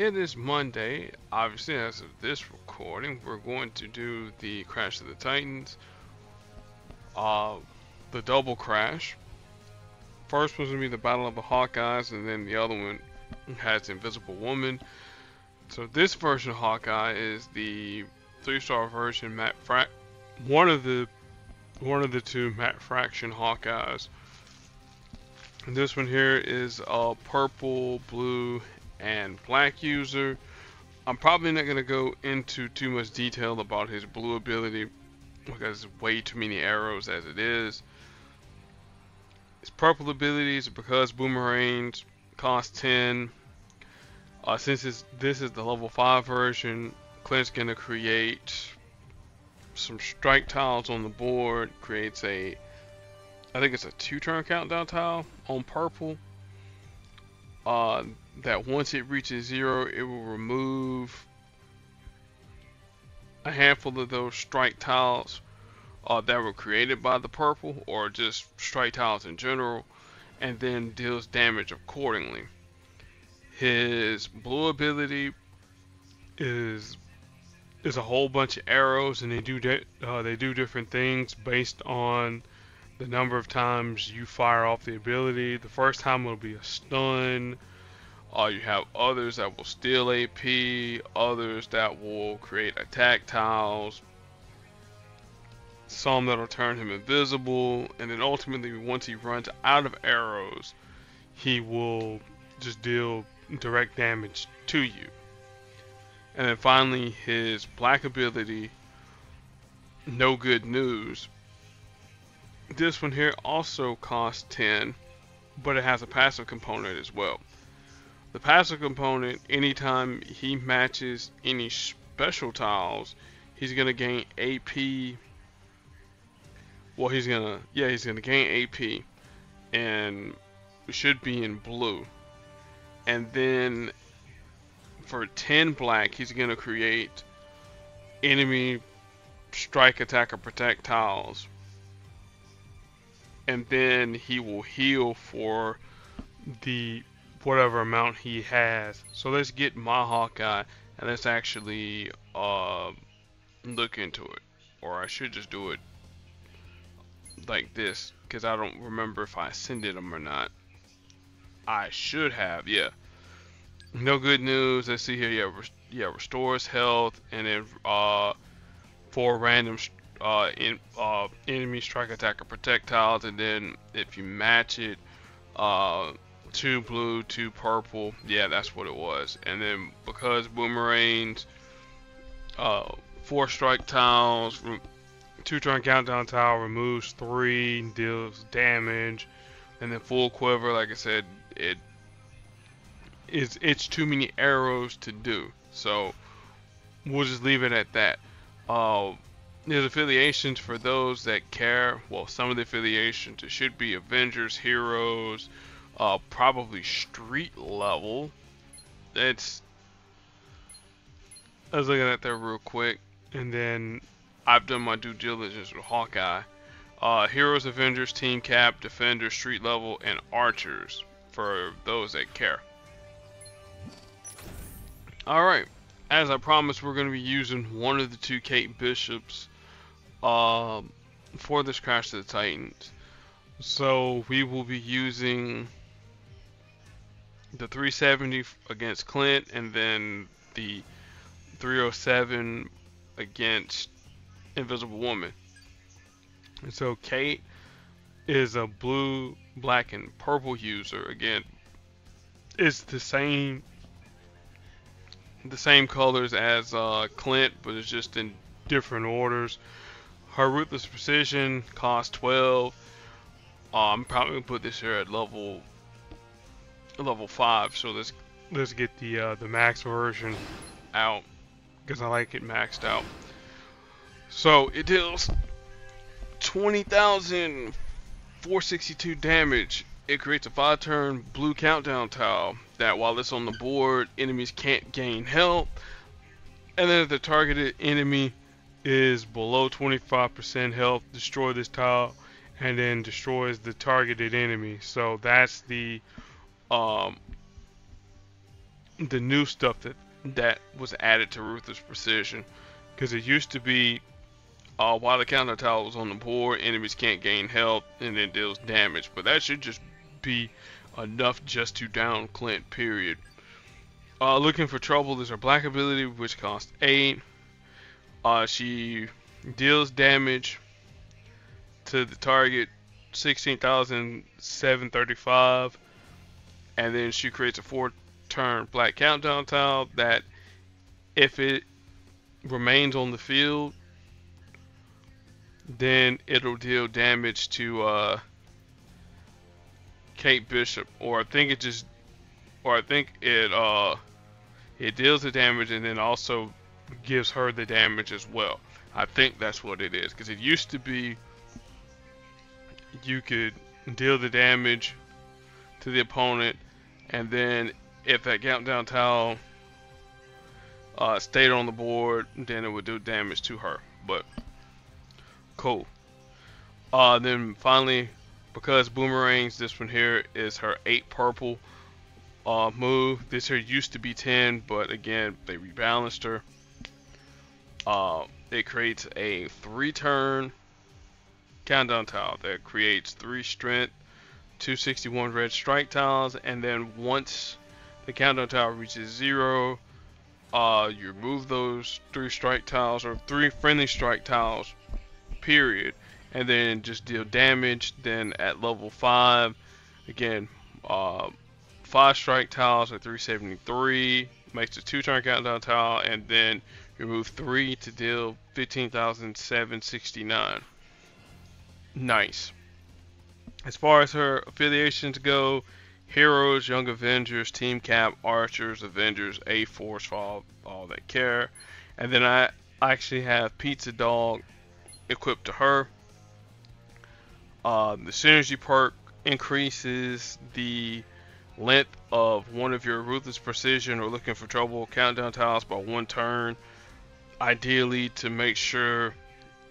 It is Monday. Obviously, as of this recording, we're going to do the Crash of the Titans, uh, the double crash. First one's gonna be the Battle of the Hawkeyes, and then the other one has Invisible Woman. So this version of Hawkeye is the 3-star version. One of the two Matt Fraction Hawkeyes. And this one here is a purple, blue, and black user. I'm probably not going to go into too much detail about his blue ability because way too many arrows as it is. His purple abilities, because boomerangs cost 10. Since this is the level 5 version, Clint's going to create some strike tiles on the board. Creates I think it's a 2-turn countdown tile on purple. That once it reaches 0, it will remove a handful of those strike tiles that were created by the purple, or just strike tiles in general, and then deals damage accordingly. His blue ability is a whole bunch of arrows, and they do different things based on the number of times you fire off the ability. The first time it'll be a stun. You have others that will steal AP, others that will create attack tiles, some that'll turn him invisible, and then ultimately once he runs out of arrows, he will just deal direct damage to you. And then finally his black ability, No Good News. This one here also costs 10, but it has a passive component as well. The passive component, anytime he matches any special tiles, he's gonna gain AP. Well, he's gonna gain AP, and it should be in blue. And then for 10 black, he's gonna create enemy strike, attack, or protect tiles. And then he will heal for the whatever amount he has. So let's get my Hawkeye and let's actually look into it. Or I should just do it like this, because I don't remember if I ascended him or not. I should have, yeah. No Good News. Let's see here. Yeah, restores health, and then 4 random enemy strike, attack, or protect tiles, and then if you match it, 2 blue, 2 purple. Yeah, that's what it was. And then because boomerangs, 4 strike tiles, 2-turn countdown tile removes 3, deals damage, and then full quiver. Like I said, it's too many arrows to do. So we'll just leave it at that. There's affiliations for those that care. Well, some of the affiliations, it should be Avengers, Heroes, probably street level. I was looking at that real quick, and then I've done my due diligence with Hawkeye. Heroes, Avengers, Team Cap, Defenders, street level, and Archers for those that care. Alright, as I promised, we're going to be using one of the 2 Kate Bishops for this Crash of the Titans. So we will be using the 370 against Clint, and then the 307 against Invisible Woman. And so Kate is a blue, black, and purple user. Again, it's the same colors as Clint, but it's just in different orders. Her Ruthless Precision costs 12. I'm probably gonna put this here at level 5. So let's get the max version out, because I like it maxed out. So it deals 20,462 damage. It creates a 5-turn blue countdown tile that while it's on the board, enemies can't gain health. And then if the targeted enemy is below 25% health, destroy this tile, and then destroys the targeted enemy. So that's the the new stuff that was added to Ruthless Precision, because it used to be while the counter tile was on the board, enemies can't gain health and it deals damage, but that should just be enough just to down Clint, period. Looking for Trouble is her black ability, which costs 8. She deals damage to the target 16,735, and then she creates a 4-turn black countdown tile that, if it remains on the field, then it'll deal damage to Kate Bishop, or I think it deals the damage and then also gives her the damage as well. I think that's what it is, because it used to be you could deal the damage to the opponent, and then if that countdown tile stayed on the board, then it would do damage to her. But cool. Then finally, because boomerangs, this one here is her 8 purple move. This here used to be 10, but again they rebalanced her. It creates a 3-turn countdown tile that creates 3 strength, 261 red strike tiles, and then once the countdown tile reaches 0, you remove those 3 strike tiles, or 3 friendly strike tiles, period, and then just deal damage. Then at level 5, again, 5 strike tiles at 373 makes a 2-turn countdown tile, and then remove 3 to deal 15,769. Nice. As far as her affiliations go, Heroes, Young Avengers, Team Cap, Archers, Avengers, A-Force for all that care. And then I actually have Pizza Dog equipped to her. The Synergy perk increases the length of one of your Ruthless Precision or Looking for Trouble countdown tiles by 1 turn. Ideally, to make sure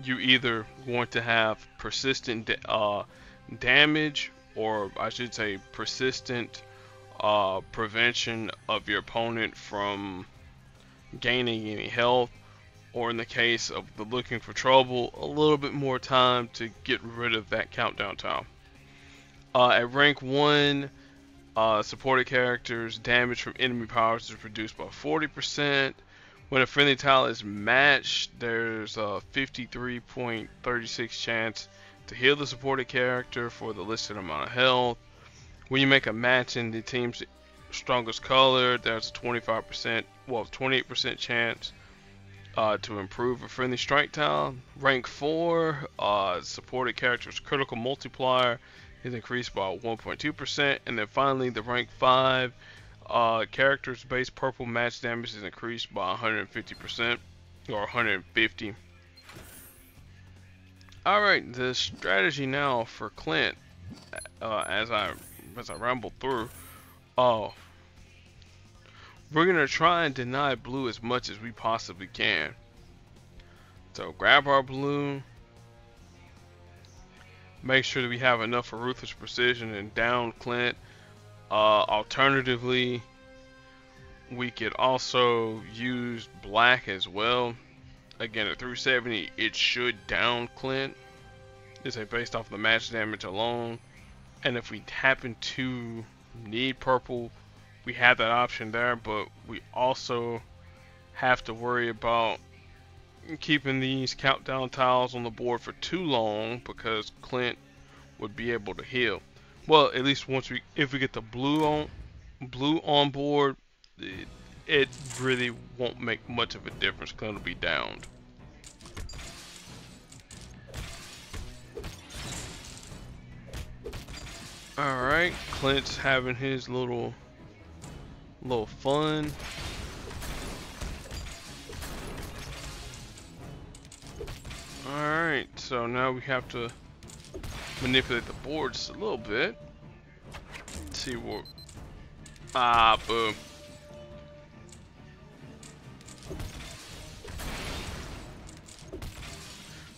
you either want to have persistent damage, or I should say persistent prevention of your opponent from gaining any health, or in the case of the Looking for Trouble, a little bit more time to get rid of that countdown tile. At rank 1, supported characters, damage from enemy powers is reduced by 40%. When a friendly tile is matched, there's a 53.36 chance to heal the supported character for the listed amount of health. When you make a match in the team's strongest color, there's a 28% chance to improve a friendly strike tile. Rank 4, supported character's critical multiplier is increased by 1.2%, and then finally the rank 5, character's base purple match damage is increased by 150%, or 150. Alright, the strategy now for Clint, as I ramble through, we're gonna try and deny blue as much as we possibly can. So grab our blue, make sure that we have enough for Ruthless Precision and down Clint. Alternatively, we could also use black as well. Again, at 370, it should down Clint. This is based off the match damage alone. And if we happen to need purple, we have that option there, but we also have to worry about keeping these countdown tiles on the board for too long, because Clint would be able to heal. Well, at least if we get the blue on board, it really won't make much of a difference. Clint will be downed. Alright, Clint's having his little fun. Alright, so now we have to manipulate the boards a little bit. Let's see what... boom.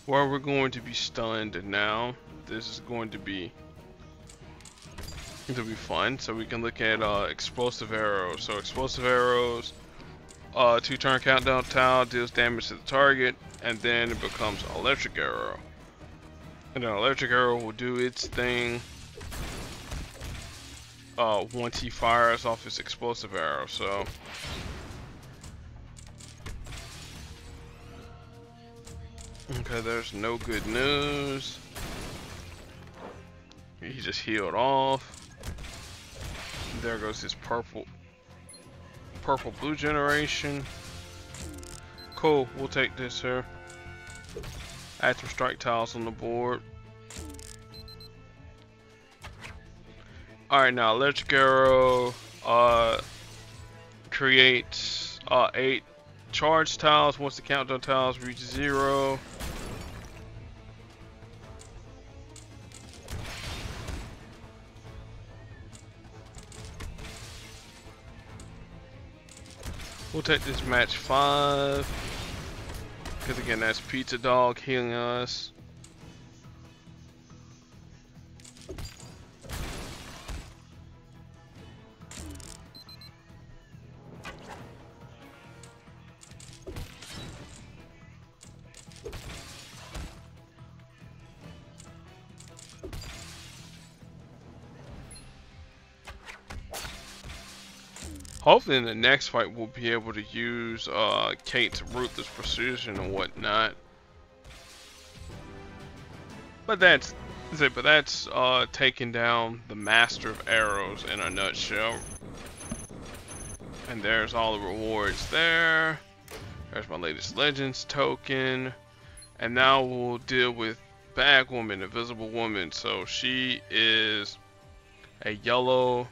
Where we're going to be stunned now. This is going to be It'll be fun. So we can look at explosive arrows. So explosive arrows, 2-turn countdown tile deals damage to the target, and then it becomes electric arrow. And then electric arrow will do its thing once he fires off his explosive arrow. So okay, there's no good news. He just healed off. There goes his purple blue generation. Cool, we'll take this here. Add some strike tiles on the board. Alright, now electric arrow creates 8 charge tiles once the countdown tiles reach 0. We'll take this match 5. Because again, that's Pizza Dog healing us. Hopefully in the next fight we'll be able to use Kate's ruthless precision and whatnot. But that's taking down the master of arrows in a nutshell. And there's all the rewards there. There's my latest legends token. And now we'll deal with Bag Woman, Invisible Woman. So she is a yellow,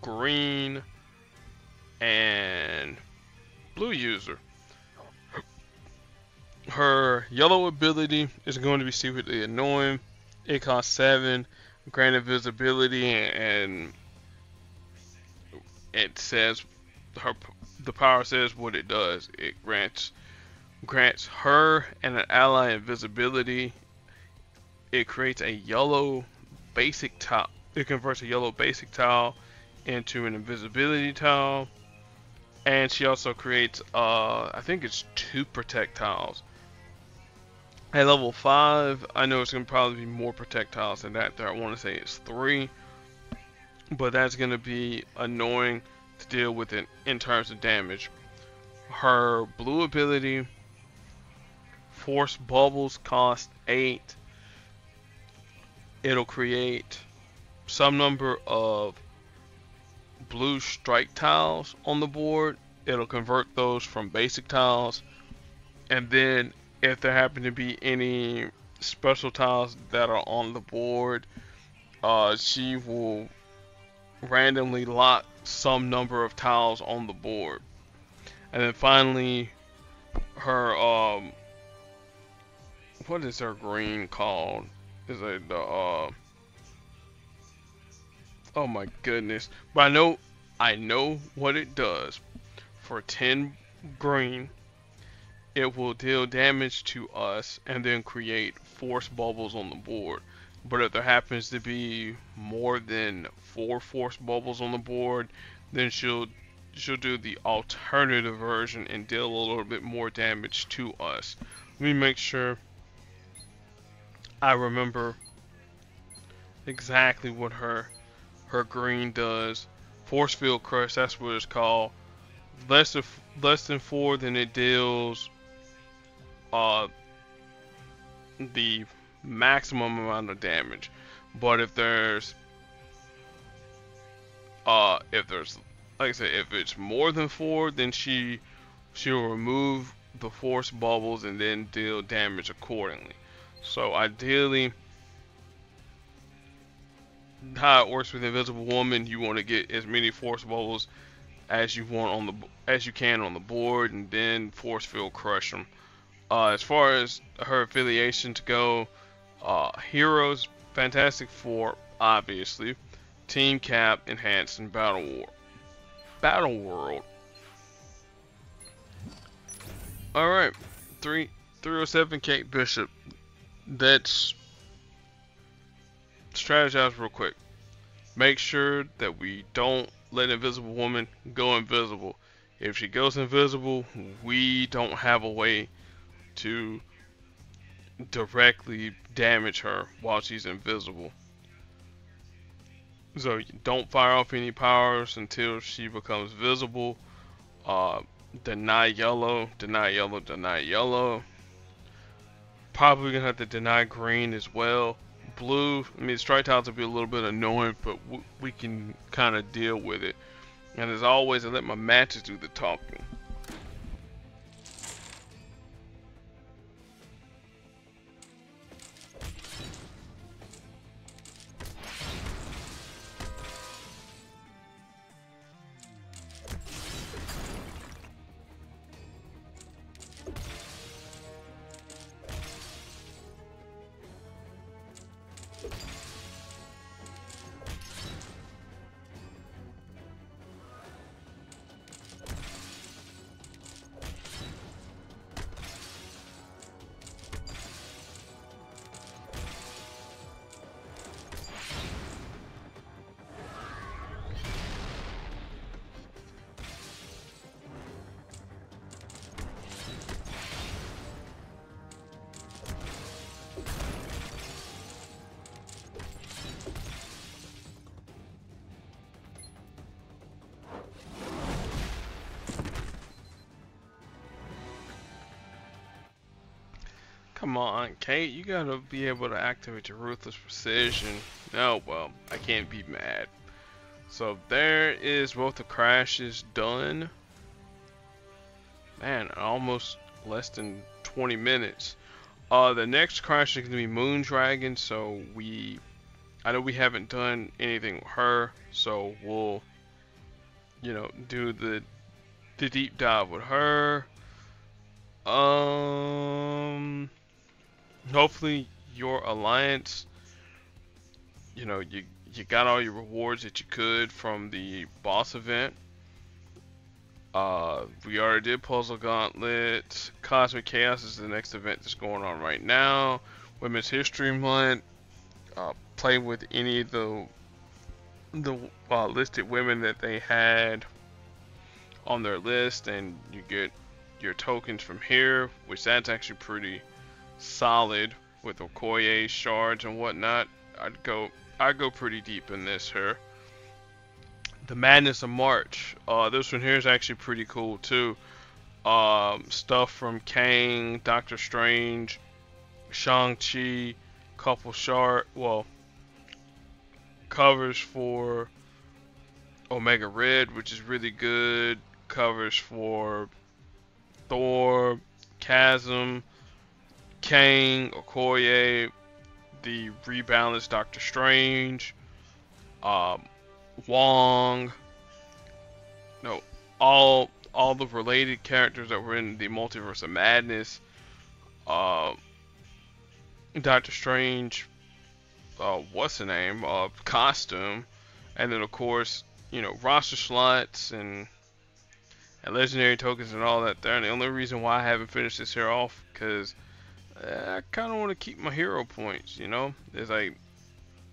green, and blue user. Her yellow ability is going to be secretly annoying. It costs 7, grant invisibility, and it says the power says what it does. It grants her and an ally invisibility. It creates a yellow basic tile. It converts a yellow basic tile into an invisibility tile. And she also creates, I think it's 2 protect tiles. At level 5, I know it's going to probably be more protect tiles than that. I want to say it's 3. But that's going to be annoying to deal with it in terms of damage. Her blue ability, Force Bubbles, cost 8. It'll create some number of blue strike tiles on the board. It'll convert those from basic tiles, and then if there happen to be any special tiles that are on the board, she will randomly lock some number of tiles on the board. And then finally, her what is her green called? Is it the oh my goodness. But I know what it does. For 10 green, it will deal damage to us and then create force bubbles on the board. But if there happens to be more than 4 force bubbles on the board, then she'll do the alternative version and deal a little bit more damage to us. Let me make sure I remember exactly what her green does. Force Field Crush, that's what it's called. Less than 4, then it deals the maximum amount of damage. But if there's like I said, if it's more than 4, then she'll remove the force bubbles and then deal damage accordingly. So ideally, how it works with Invisible Woman, you want to get as many force bubbles as you can on the board, and then force field crush them. As far as her affiliations go, Heroes, Fantastic Four, obviously, Team Cap, Enhanced, and Battle World. All right, 307 Kate Bishop. Let's strategize real quick. make sure that we don't let Invisible Woman go invisible. If she goes invisible, we don't have a way to directly damage her while she's invisible. So don't fire off any powers until she becomes visible. Uh, deny yellow, deny yellow, deny yellow. Probably gonna have to deny green as well. Blue, I mean, strike tiles will be a little bit annoying, but we can kind of deal with it. And as always, I let my matches do the talking. Come on, Kate, you gotta be able to activate your Ruthless Precision. No, well, I can't be mad. So there is both the crashes done. Man, almost less than 20 minutes. The next crash is gonna be Moondragon, so I know we haven't done anything with her, so we'll, do the deep dive with her. Hopefully your alliance, you got all your rewards that you could from the boss event. We already did Puzzle Gauntlet. Cosmic Chaos is the next event that's going on right now. Women's History Month. Play with any of the listed women that they had on their list, and you get your tokens from here, which that's actually pretty solid with Okoye shards and whatnot. I'd go pretty deep in this here. The Madness of March. This one here is actually pretty cool too. Stuff from Kang, Doctor Strange, Shang-Chi, covers for Omega Red, which is really good. Covers for Thor, Chasm, Kang, Okoye, the rebalanced Doctor Strange, Wong, no, all the related characters that were in the Multiverse of Madness, Doctor Strange, what's the name, costume, and then of course, roster slots and legendary tokens and all that there. And the only reason why I haven't finished this here off, because I kind of want to keep my hero points, There's like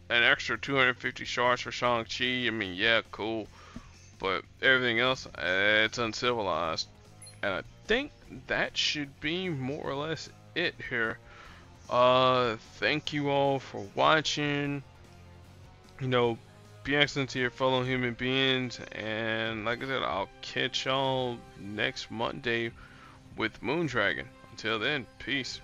an extra 250 shards for Shang-Chi. I mean, yeah, cool. But everything else, it's uncivilized. And I think that should be more or less it here. Thank you all for watching. Be excellent to your fellow human beings. And like I said, I'll catch y'all next Monday with Moondragon. Until then, peace.